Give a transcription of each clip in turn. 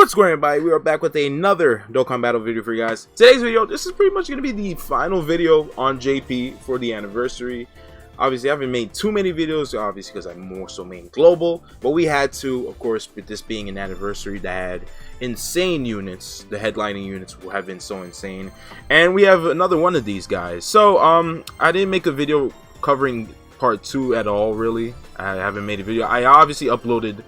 What's going on, everybody? We are back with another Dokkan battle video for you guys. Today's video, this is pretty much going to be the final video on JP for the anniversary. Obviously, I haven't made too many videos, obviously, because I'm more so main global. But we had to, of course, with this being an anniversary that had insane units. The headlining units have been so insane. And we have another one of these guys. So, I didn't make a video covering part 2 at all, really. I haven't made a video. I obviously uploaded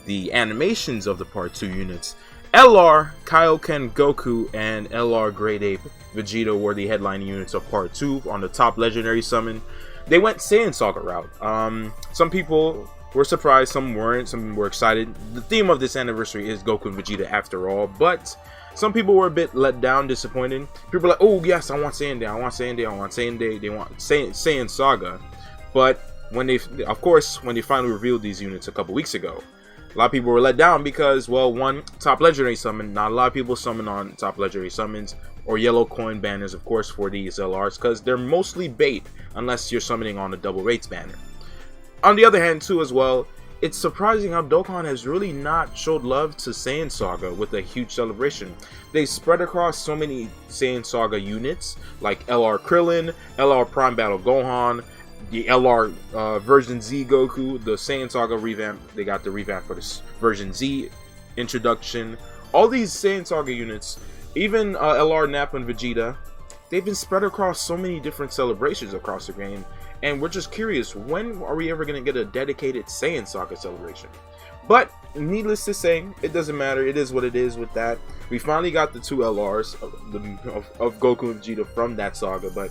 the animations of the part 2 units. LR, Kaioken Goku, and LR Graded Vegeta were the headlining units of part 2 on the top legendary summon. They went Saiyan Saga route. Some people were surprised, some weren't, some were excited. The theme of this anniversary is Goku and Vegeta after all, but some people were a bit let down, disappointed. People were like, oh yes, I want Saiyan Day, I want Saiyan Day, I want Saiyan Day, they want Saiyan Saga. But when they, of course, when they finally revealed these units a couple weeks ago, a lot of people were let down because, well, one, top legendary summon, not a lot of people summon on top legendary summons, or yellow coin banners, of course, for these LRs, because they're mostly bait unless you're summoning on a double rates banner. On the other hand, too, as well, it's surprising how Dokkan has really not showed love to Saiyan Saga with a huge celebration. They spread across so many Saiyan Saga units, like LR Krillin, LR Prime Battle Gohan, the LR version Z Goku, the Saiyan Saga revamp. They got the revamp for this version Z introduction. All these Saiyan Saga units, even LR Nappa and Vegeta, they've been spread across so many different celebrations across the game. And we're just curious, when are we ever going to get a dedicated Saiyan Saga celebration? But needless to say, it doesn't matter. It is what it is with that. We finally got the 2 LRs of Goku and Vegeta from that saga, but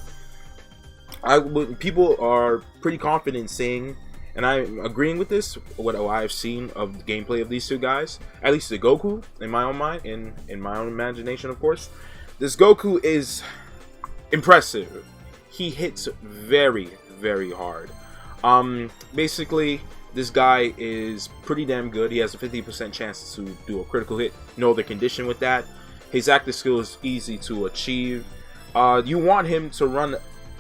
people are pretty confident saying, and I'm agreeing with this, what I've seen of the gameplay of these 2 guys, at least the Goku, in my own mind, in my own imagination, of course. This Goku is impressive. He hits very, very hard. Basically, this guy is pretty damn good. He has a 50% chance to do a critical hit, no other condition with that. His active skill is easy to achieve. You want him to run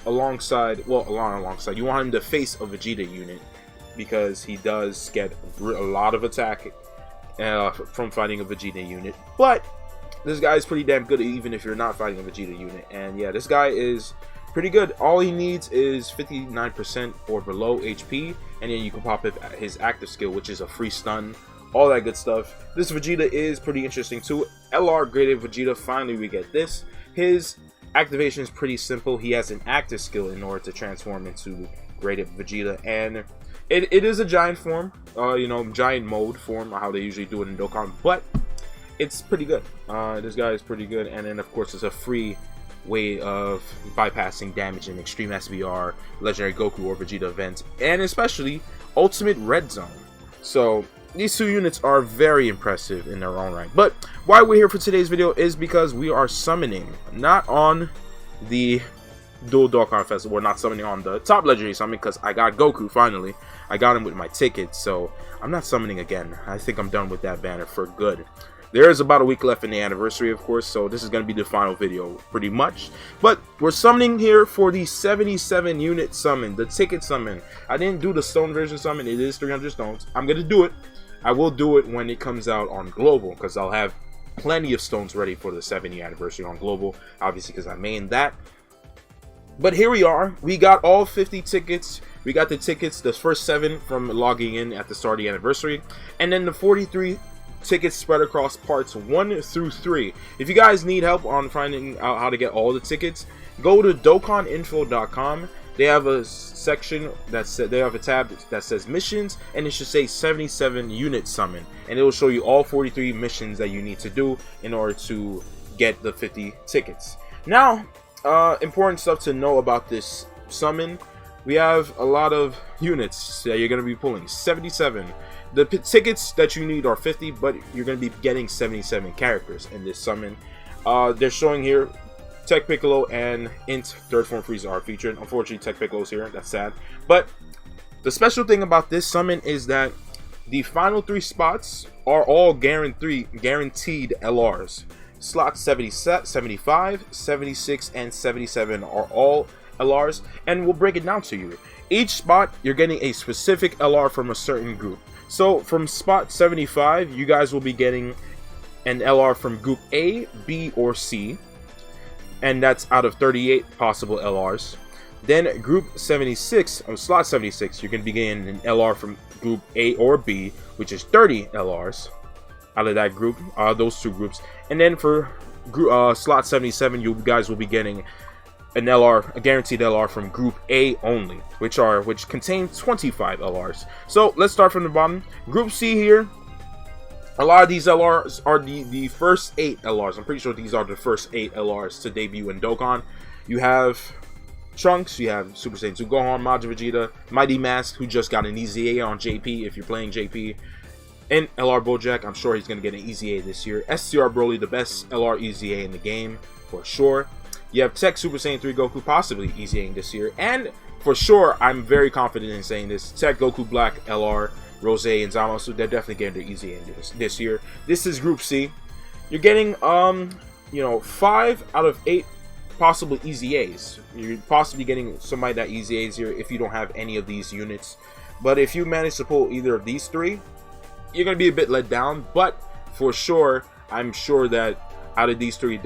alongside, well, alongside, you want him to face a Vegeta unit, because he does get a lot of attack from fighting a Vegeta unit. But this guy is pretty damn good even if you're not fighting a Vegeta unit. And yeah, this guy is pretty good. All he needs is 59% or below HP, and then you can pop his active skill, which is a free stun, all that good stuff. This Vegeta is pretty interesting too. LR Graded Vegeta, finally we get this. His activation is pretty simple. He has an active skill in order to transform into Graded Vegeta, and it is a giant form, you know, giant mode form, how they usually do it in Dokkan, but it's pretty good. This guy is pretty good, and then of course it's a free way of bypassing damage in Extreme SVR, Legendary Goku or Vegeta events, and especially Ultimate Red Zone. So these 2 units are very impressive in their own right. But why we're here for today's video is because we are summoning, not on the Dual Dokkan Festival, we're not summoning on the top legendary summon, because I got Goku finally. I got him with my ticket, so I'm not summoning again. I think I'm done with that banner for good. There is about a week left in the anniversary, of course, so this is going to be the final video, pretty much. But we're summoning here for the 77 unit summon, the ticket summon. I didn't do the stone version summon. It is 300 stones. I'm going to do it. I will do it when it comes out on Global, because I'll have plenty of stones ready for the 70th anniversary on Global, obviously because I mained that. But here we are. We got all 50 tickets. We got the tickets, the first 7 from logging in at the start of the anniversary, and then the 43 tickets spread across parts 1 through 3. If you guys need help on finding out how to get all the tickets, go to dokkaninfo.com. They have a section they have a tab that says missions, and it should say 77 unit summon, and it will show you all 43 missions that you need to do in order to get the 50 tickets. Now, important stuff to know about this summon. We have a lot of units that you're going to be pulling, 77. The tickets that you need are 50, but you're going to be getting 77 characters in this summon. They're showing here Tech Piccolo and Int Third Form Frieza are featured. Unfortunately, Tech Piccolo's here. That's sad. But the special thing about this summon is that the final 3 spots are all guaranteed LRs. Slots 75, 76, and 77 are all LRs, and we'll break it down to you. Each spot, you're getting a specific LR from a certain group. So from spot 75, you guys will be getting an LR from Group A, B, or C, and that's out of 38 possible LRs. Then Group 76, on slot 76, you're going to be getting an LR from Group A or B, which is 30 LRs out of that group, those two groups. And then for slot 77, you guys will be getting an LR, a guaranteed LR from Group A only, which contains 25 LRs. So let's start from the bottom. Group C here. A lot of these LRs are the first 8 LRs. I'm pretty sure these are the first 8 LRs to debut in Dokkan. You have Trunks, you have Super Saiyan 2 Gohan, Majin Vegeta, Mighty Mask, who just got an easy A on JP if you're playing JP, and LR Bojack. I'm sure he's going to get an easy A this year. SCR Broly, the best LR easy A in the game, for sure. You have Tech Super Saiyan 3 Goku, possibly easy A this year. And for sure, I'm very confident in saying this, Tech Goku Black, LR, Rose, and Zamasu, they're definitely getting their easy A this year. This is Group C. You're getting, 5 out of 8 possible easy A's. You're possibly getting somebody that easy A's here if you don't have any of these units. But if you manage to pull either of these 3, you're going to be a bit let down. But for sure, I'm sure that out of these 3,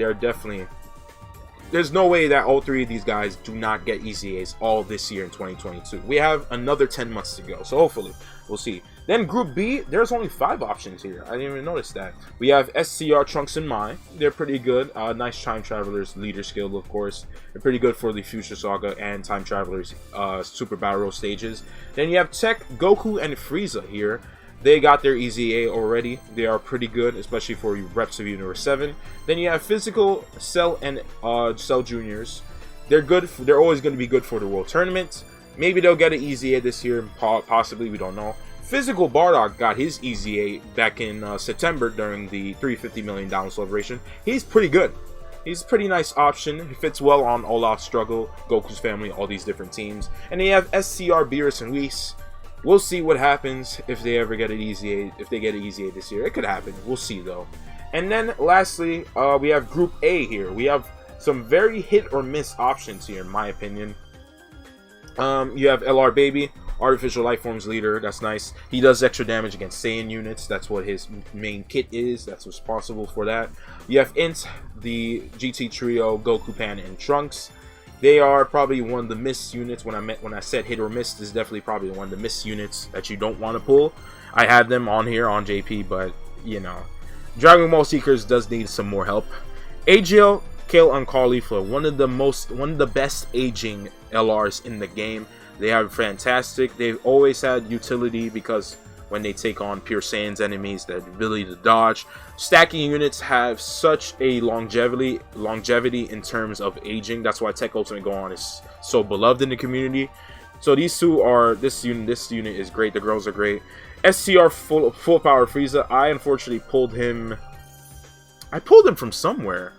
there's no way that all 3 of these guys do not get easy A's all this year in 2022. We have another 10 months to go, so hopefully we'll see. Then Group B, there's only 5 options here. I didn't even notice that. We have SCR, Trunks, and Mai. They're pretty good. Nice Time Travelers leader skill, of course. They're pretty good for the Future Saga and Time Travelers Super Battle Road stages. Then you have Tech, Goku, and Frieza here. They got their easy A already. They are pretty good, especially for reps of Universe 7. Then you have Physical, Cell, and Cell Juniors. They're good. They're always going to be good for the World Tournament. Maybe they'll get an easy A this year, possibly. We don't know. Physical Bardock got his easy A back in September during the 350 million download celebration. He's pretty good. He's a pretty nice option. He fits well on All Out Struggle, Goku's Family, all these different teams. And they have SCR, Beerus, and Whis. We'll see what happens if they ever get an easy A. If they get an easy A this year, it could happen. We'll see though. And then lastly, we have Group A here. We have some very hit or miss options here, in my opinion. You have LR Baby, Artificial Life Forms leader. That's nice. He does extra damage against Saiyan units. That's what his main kit is. That's responsible for that. You have Int, the GT trio, Goku, Pan, and Trunks. They are probably one of the miss units. When I said hit or miss, this is definitely probably one of the miss units that you don't want to pull. I have them on here on JP, but you know, Dragon Ball Seekers does need some more help. AGL, Kale, and Cauliflower, one of the best aging LRs in the game. They are fantastic. They've always had utility because when they take on Pure Saiyan's enemies, the ability to dodge. Stacking units have such a longevity in terms of aging. That's why Tech Ultimate Gohan is so beloved in the community. So these two are, this unit is great. The girls are great. SCR full power Frieza. I unfortunately pulled him. I pulled him from somewhere.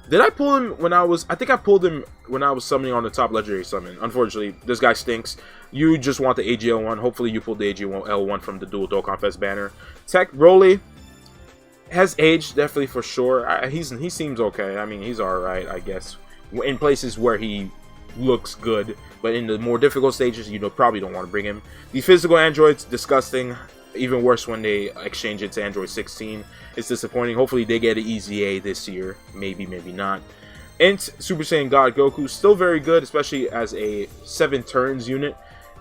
Did I pull him when I think I pulled him when I was summoning on the top legendary summon. Unfortunately, this guy stinks. You just want the AGL one. Hopefully you pulled the AGL one from the Dual Dokkan Fest banner. Tech Broly has aged, definitely for sure. He seems okay. I mean, he's alright, I guess. In places where he looks good. But in the more difficult stages, you probably don't want to bring him. The physical androids, disgusting. Even worse when they exchange it to Android 16. It's disappointing. Hopefully they get an easy A this year. Maybe, maybe not. Int Super Saiyan God Goku, still very good, especially as a 7 turns unit.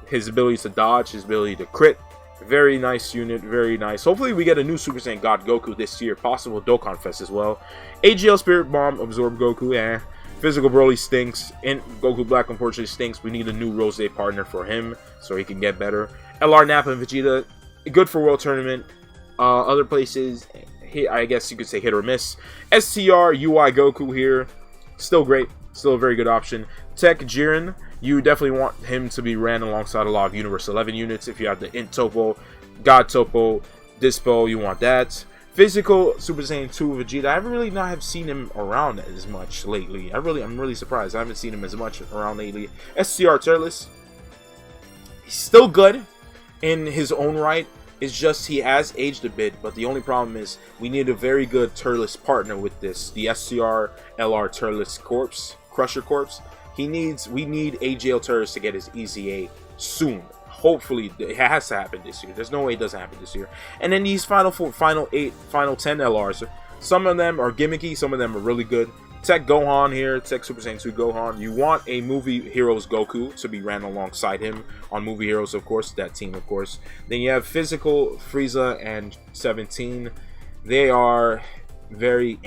His ability to dodge, his ability to crit. Very nice unit, very nice. Hopefully we get a new Super Saiyan God Goku this year. Possible Dokkan Fest as well. AGL Spirit Bomb, Absorb Goku, Physical Broly stinks. Int Goku Black unfortunately stinks. We need a new Rose partner for him so he can get better. LR Nappa and Vegeta, good for World Tournament. Other places, I guess you could say hit or miss. SCR UI Goku here, still great, still a very good option. Tech Jiren, you definitely want him to be ran alongside a lot of Universe 11 units. If you have the Int Topo, God Topo, Dispo, you want that. Physical Super Saiyan 2 Vegeta, I really not have seen him around as much lately. I'm really surprised. I haven't seen him as much around lately. SCR Turles, he's still good in his own right. It's just he has aged a bit, but the only problem is we need a very good Turles partner with this. The SCR LR Turles Crusher Corpse. We need AGL Turles to get his easy A soon. Hopefully it has to happen this year. There's no way it doesn't happen this year. And then these final 10 LRs. Some of them are gimmicky, some of them are really good. Tech Gohan here, Tech Super Saiyan 2 Gohan. You want a Movie Heroes Goku to be ran alongside him on Movie Heroes, of course, that team, of course. Then you have Physical Frieza and 17. They are very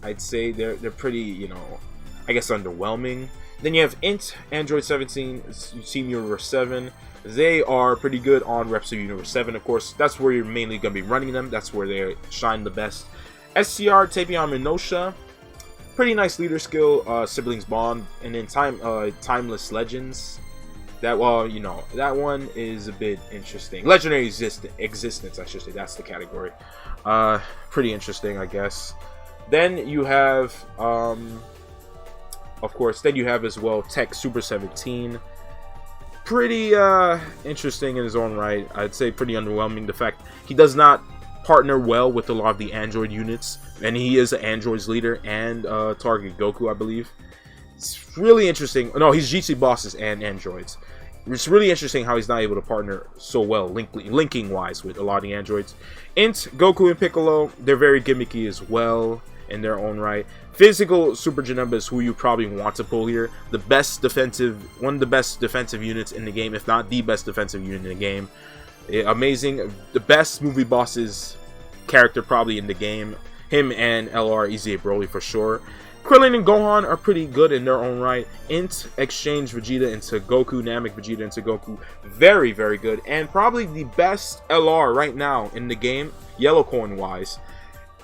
I'd say. They're pretty, you know, I guess underwhelming. Then you have Int Android 17, Team Universe 7. They are pretty good on Reps of Universe 7, of course. That's where you're mainly going to be running them. That's where they shine the best. SCR, Tapion Minosha. Pretty nice leader skill, Siblings Bond. And then Timeless Legends. That, well, you know, that one is a bit interesting. Legendary Existence, I should say. That's the category. Pretty interesting, I guess. Then you have, of course, then you have as well Tech Super 17. Pretty interesting in his own right. I'd say pretty underwhelming. The fact he does not partner well with a lot of the Android units, and he is an Android's leader and target Goku, I believe. It's really interesting. No, he's GC bosses and Androids. It's really interesting how he's not able to partner so well, linking wise, with a lot of the Androids. Int, Goku, and Piccolo, they're very gimmicky as well in their own right. Physical Super Janemba is who you probably want to pull here. The best defensive, one of the best defensive units in the game, if not the best defensive unit in the game. Amazing. The best movie bosses character probably in the game. Him and LR Easy Broly for sure. Krillin and Gohan are pretty good in their own right. Int exchange Vegeta into Goku, Namek Vegeta into Goku. Very, very good. And probably the best LR right now in the game, yellow coin wise.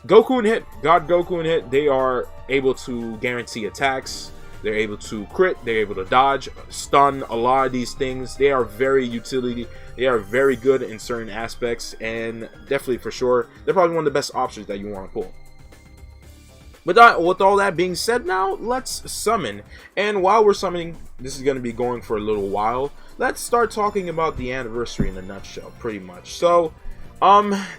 Goku and Hit, God Goku and Hit, they are able to guarantee attacks. They're able to crit, they're able to dodge, stun, a lot of these things. They are very utility. They are very good in certain aspects, and definitely for sure, they're probably one of the best options that you want to pull. With all that being said, now let's summon. And while we're summoning, this is going to be going for a little while. Let's start talking about the anniversary in a nutshell, pretty much. So,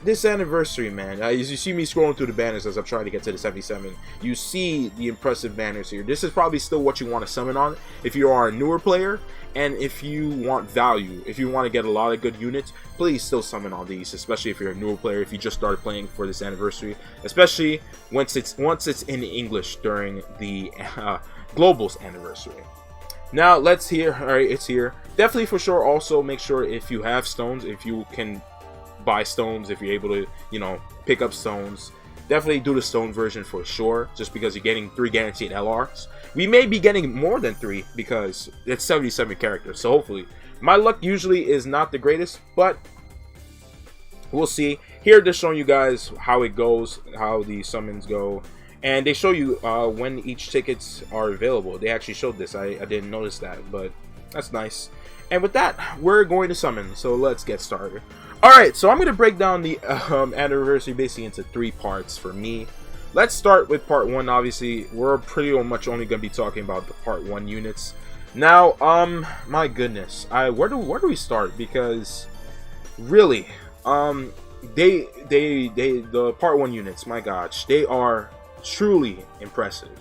this anniversary, man, as you see me scrolling through the banners as I'm trying to get to the 77, you see the impressive banners here. This is probably still what you want to summon on if you are a newer player, and if you want value, if you want to get a lot of good units, please still summon on these, especially if you're a newer player, if you just started playing for this anniversary, especially once it's in English during the Global's anniversary. Now let's hear. All right, it's here. Definitely for sure. Also, make sure if you have stones, if you can buy stones, if you're able to, you know, pick up stones, definitely do the stone version for sure, just because you're getting 3 guaranteed LRs. We may be getting more than 3 because it's 77 characters, so hopefully. My luck usually is not the greatest, but we'll see. Here they're showing you guys how it goes, how the summons go, and they show you when each tickets are available. They actually showed this. I didn't notice that, but that's nice. And with that, we're going to summon, so let's get started. Alright, so I'm going to break down the anniversary basically into 3 parts for me. Let's start with part 1, obviously. We're pretty much only going to be talking about the part 1 units. Now, my goodness. Where do we start? Because, really, the part 1 units, my gosh, they are truly impressive.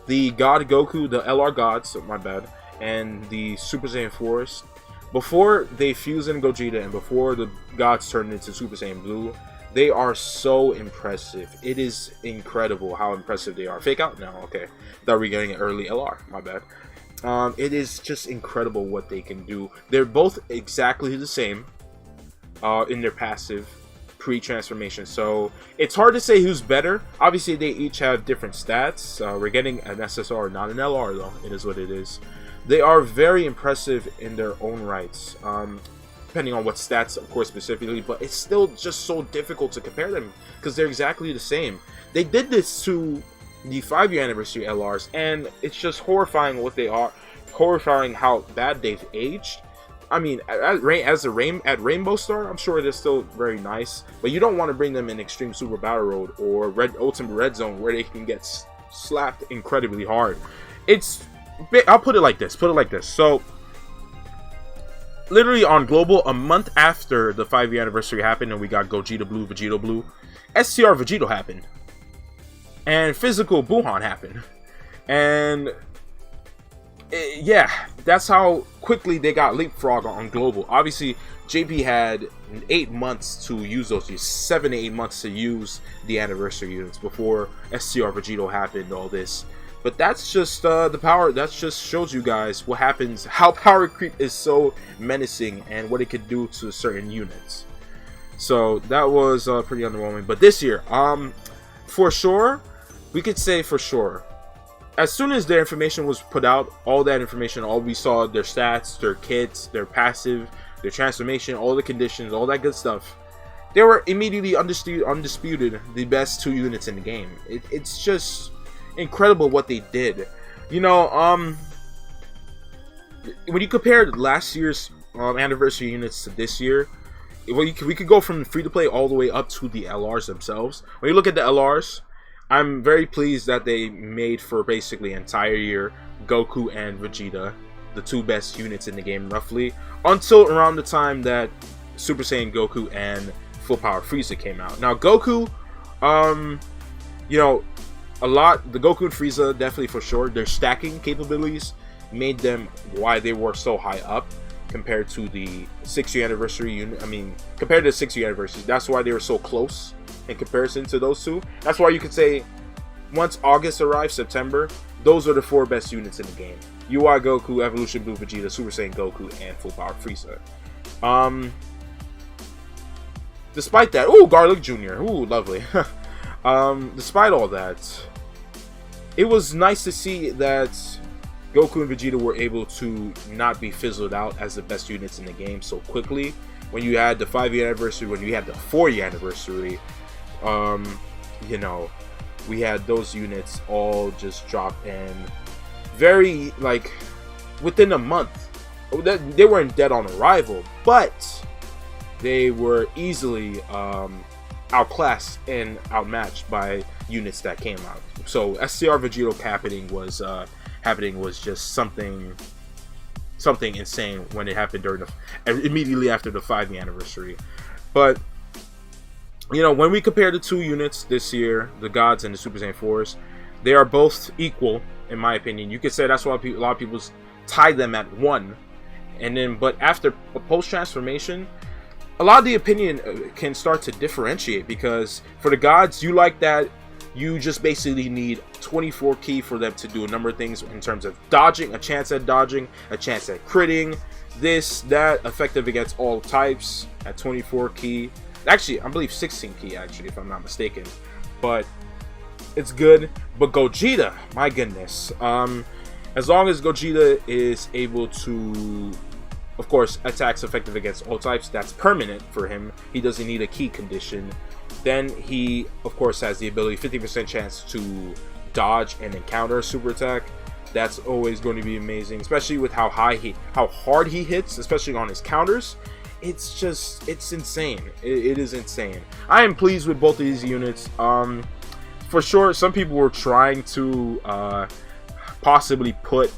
The God Goku, the LR Gods, my bad, and the Super Saiyan 4s. Before they fuse in Gogeta and before the gods turned into Super Saiyan Blue, they are so impressive. It is incredible how impressive they are. Fake out now, okay. Thought we were getting an early LR, my bad. It is just incredible what they can do. They're both exactly the same in their passive pre-transformation, so it's hard to say who's better. Obviously, they each have different stats. We're getting an SSR, not an LR though. It is what it is. They are very impressive in their own rights, depending on what stats, of course, specifically, but it's still just so difficult to compare them because they're exactly the same. They did this to the 5-year anniversary LRs, and it's just horrifying what they are, horrifying how bad they've aged. I mean, at Rainbow Star, I'm sure they're still very nice, but you don't want to bring them in Extreme Super Battle Road or Ultimate Red Zone where they can get slapped incredibly hard. I'll put it like this. So, literally on Global, a month after the 5-year anniversary happened and we got Gogeta Blue, Vegeta Blue, SCR Vegeta happened. And Physical Buhan happened. And, yeah, that's how quickly they got leapfrog on Global. Obviously, JP had 8 months to use those, 7 to 8 months to use the anniversary units before STR Vegeta happened, all this. But that's just the power. That just shows you guys what happens, how power creep is so menacing and what it could do to certain units. So that was pretty underwhelming. But this year, for sure, we could say for sure, as soon as their information was put out, all that information, all we saw, their stats, their kits, their passive, their transformation, all the conditions, all that good stuff, they were immediately undisputed the best 2 units in the game. It's just incredible what they did. You know, when you compared last year's anniversary units to this year, we could go from free to play all the way up to the LRs themselves. When you look at the LRs, I'm very pleased that they made for basically an entire year Goku and Vegeta the 2 best units in the game, roughly, until around the time that Super Saiyan Goku and Full Power Frieza came out. Now Goku, you know, the Goku and Frieza, definitely for sure, their stacking capabilities made them why they were so high up compared to the 6-year anniversary unit. I mean, compared to the 6-year anniversary, that's why they were so close in comparison to those 2. That's why you could say once August arrived, September, those are the 4 best units in the game. UI Goku, Evolution Blue Vegeta, Super Saiyan Goku, and Full Power Frieza. Despite that, ooh, Garlic Jr., ooh, lovely. Despite all that, it was nice to see that Goku and Vegeta were able to not be fizzled out as the best units in the game so quickly. When you had the 5-year anniversary, when you had the 4-year anniversary, you know, we had those units all just drop in very, like, within a month. They weren't dead on arrival, but they were easily outclassed and outmatched by units that came out. So STR Vegeta happening was just something insane when it happened immediately after the 5-year anniversary. But you know, when we compare the 2 units this year, the Gods and the Super Saiyan 4s, they are both equal in my opinion. You could say that's why a lot of people tie them at 1, and then but after post transformation, a lot of the opinion can start to differentiate, because for the Gods, you like that you just basically need 24 key for them to do a number of things in terms of dodging, a chance at dodging, a chance at critting, this, that, effective against all types at 24 key. Actually, I believe 16 key, actually, if I'm not mistaken. But it's good. But Gogeta, my goodness. As long as Gogeta is able to, of course, attacks effective against all types, that's permanent for him. He doesn't need a key condition. Then he, of course, has the ability, 50% chance to dodge and encounter a super attack. That's always going to be amazing, especially with how hard he hits, especially on his counters. It's insane. It is insane. I am pleased with both of these units. For sure, some people were trying to possibly put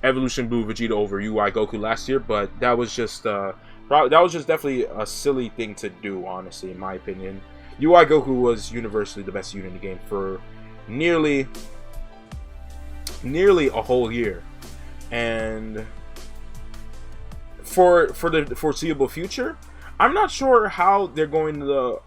Evolution Blue Vegeta over UI Goku last year, but that was just definitely a silly thing to do, honestly, in my opinion. UI Goku was universally the best unit in the game for nearly a whole year, and for the foreseeable future, I'm not sure how they're going to,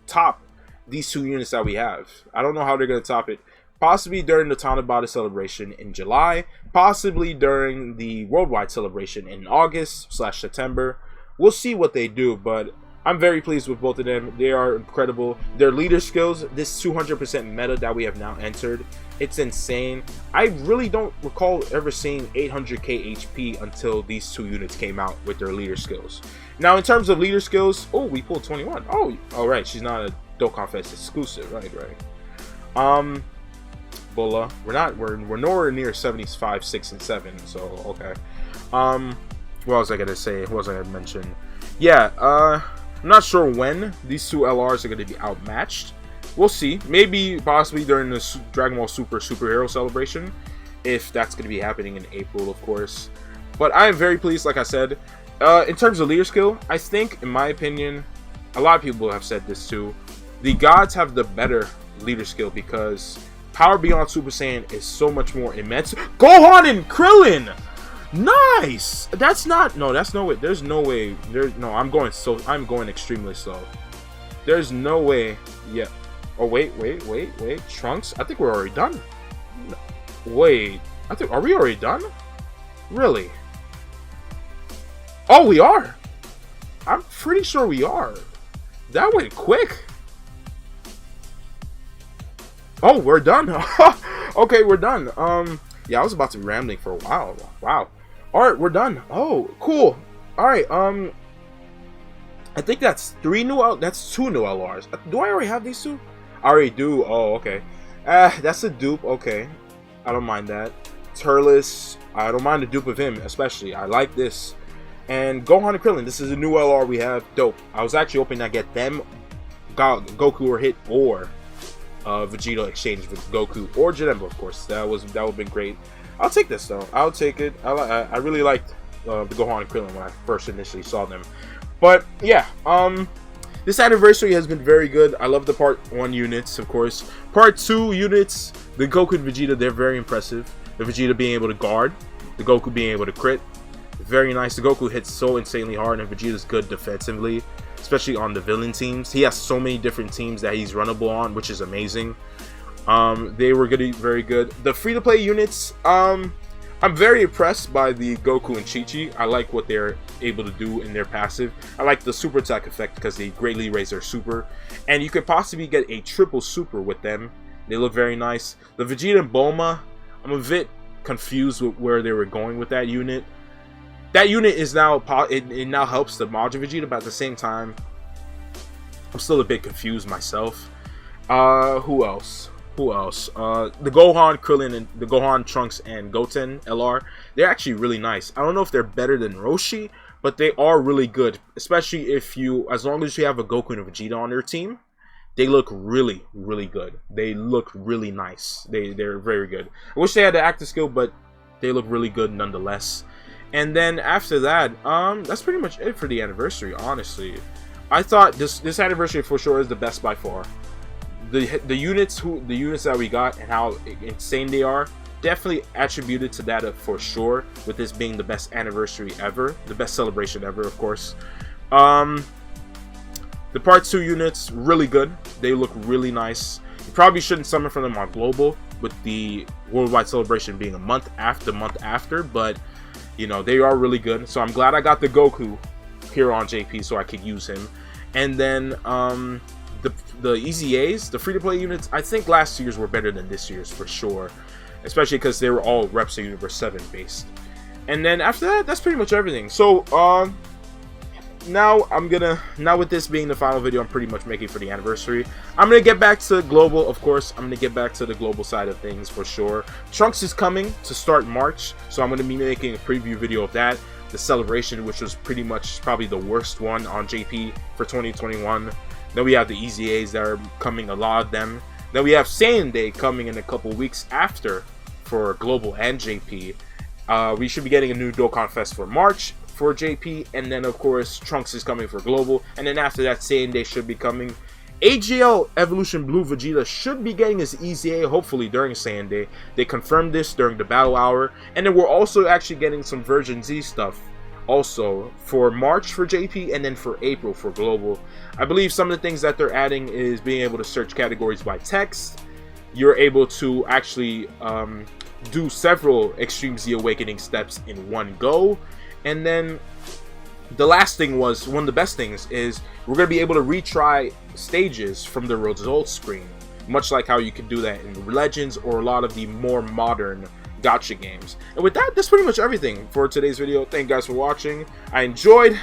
top these 2 units that we have. I don't know how they're going to top it. Possibly during the Tanabata celebration in July, possibly during the worldwide celebration in August/September. We'll see what they do, but I'm very pleased with both of them. They are incredible. Their leader skills, this 200% meta that we have now entered, it's insane. I really don't recall ever seeing 800k HP until these 2 units came out with their leader skills. Now, in terms of leader skills, oh, we pulled 21. Oh, all right, she's not a Dokkan Fest exclusive, right. Bulla, we're nowhere near 75, 6, and 7. So okay. What was I gonna say? What was I gonna mention? Yeah. I'm not sure when these 2 LRs are gonna be outmatched. We'll see. Maybe possibly during the Dragon Ball Super Superhero celebration, if that's gonna be happening in April, of course. But I am very pleased, like I said. In terms of leader skill, I think, in my opinion, a lot of people have said this too, the Gods have the better leader skill because Power Beyond Super Saiyan is so much more immense. Gohan and Krillin! Nice. That's not. No, that's no way. There's no way. There's no. I'm going extremely slow. There's no way. Yeah. Oh wait. Trunks. I think we're already done. Wait. Are we already done? Really? Oh, we are. I'm pretty sure we are. That went quick. Oh, we're done. Okay, we're done. Yeah, I was about to be rambling for a while. Wow. All right, we're done. Oh, cool. All right. I think that's two new LRs. Do I already have these two? I already do. Oh, okay. That's a dupe. Okay, I don't mind that. Turles. I don't mind the dupe of him, especially. I like this. And Gohan and Krillin. This is a new LR we have. Dope. I was actually hoping I get them, Goku or Hit, or Vegeta exchange with Goku or Janemba, of course. That would have been great. I'll take this though. I'll take it. I really liked the Gohan and Krillin when I first initially saw them. But yeah, this anniversary has been very good. I love the Part 1 units, of course. Part 2 units, the Goku and Vegeta, they're very impressive. The Vegeta being able to guard, the Goku being able to crit. Very nice. The Goku hits so insanely hard, and Vegeta's good defensively, especially on the villain teams. He has so many different teams that he's runnable on, which is amazing. They were very good. The free-to-play units, I'm very impressed by the Goku and Chi-Chi. I like what they're able to do in their passive. I like the super attack effect because they greatly raise their super, and you could possibly get a triple super with them. They look very nice. The Vegeta and Bulma, I'm a bit confused with where they were going with that unit. That unit is now, it now helps the Majin Vegeta, but at the same time, I'm still a bit confused myself. Who else? The Gohan, Krillin, and the Gohan, Trunks, and Goten LR, they're actually really nice. I don't know if they're better than Roshi, but they are really good. Especially as long as you have a Goku and a Vegeta on your team, they look really, really good. They look really nice. They're very good. I wish they had the active skill, but they look really good nonetheless. And then after that, that's pretty much it for the anniversary, honestly. I thought this anniversary for sure is the best by far. The units that we got and how insane they are, definitely attributed to that for sure, with this being the best anniversary ever, the best celebration ever, of course. The Part 2 units, really good. They look really nice. You probably shouldn't summon from them on Global, with the Worldwide Celebration being a month after, but you know, they are really good. So I'm glad I got the Goku here on JP so I could use him. And then the EZAs, the free-to-play units, I think last year's were better than this year's for sure, especially because they were all Reps of Universe 7 based. And then after that, that's pretty much everything. So now with this being the final video I'm pretty much making for the anniversary, I'm gonna get back to global. Of course, I'm gonna get back to the global side of things for sure. Trunks is coming to start March, so I'm gonna be making a preview video of that, the celebration, which was pretty much probably the worst one on JP for 2021. Then we have the EZAs that are coming, a lot of them. Then we have Saiyan Day coming in a couple weeks after for global and JP. We should be getting a new Dokkan Fest for March for JP, and then of course Trunks is coming for global, and then after that Saiyan Day should be coming. AGL Evolution Blue Vegeta should be getting his EZA hopefully during Saiyan Day. They confirmed this during the battle hour, and then we're also actually getting some version Z stuff also for March for JP, and then for April for global. I believe some of the things that they're adding is being able to search categories by text. You're able to actually do several Extreme Z Awakening steps in one go. And then the last thing was, one of the best things is we're going to be able to retry stages from the results screen, much like how you can do that in Legends or a lot of the more modern gacha games. And with that, that's pretty much everything for today's video. Thank you guys for watching. I enjoyed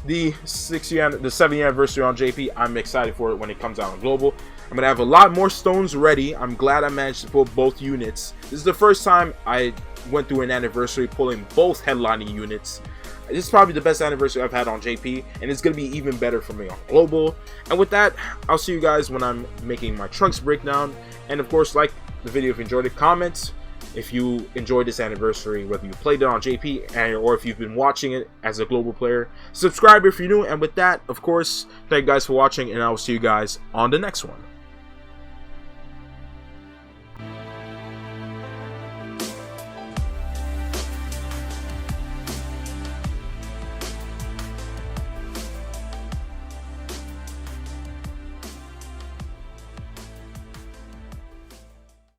the 7th anniversary on JP. I'm excited for it when it comes out on global. I'm gonna have a lot more stones ready. I'm glad I managed to pull both units. This is the first time I went through an anniversary pulling both headlining units. This is probably the best anniversary I've had on JP, and it's gonna be even better for me on global. And with that, I'll see you guys when I'm making my Trunks breakdown. And of course, like the video if you enjoyed it, comment if you enjoyed this anniversary, whether you played it on JP or if you've been watching it as a global player. Subscribe if you're new, and with that, of course, thank you guys for watching, and I will see you guys on the next one.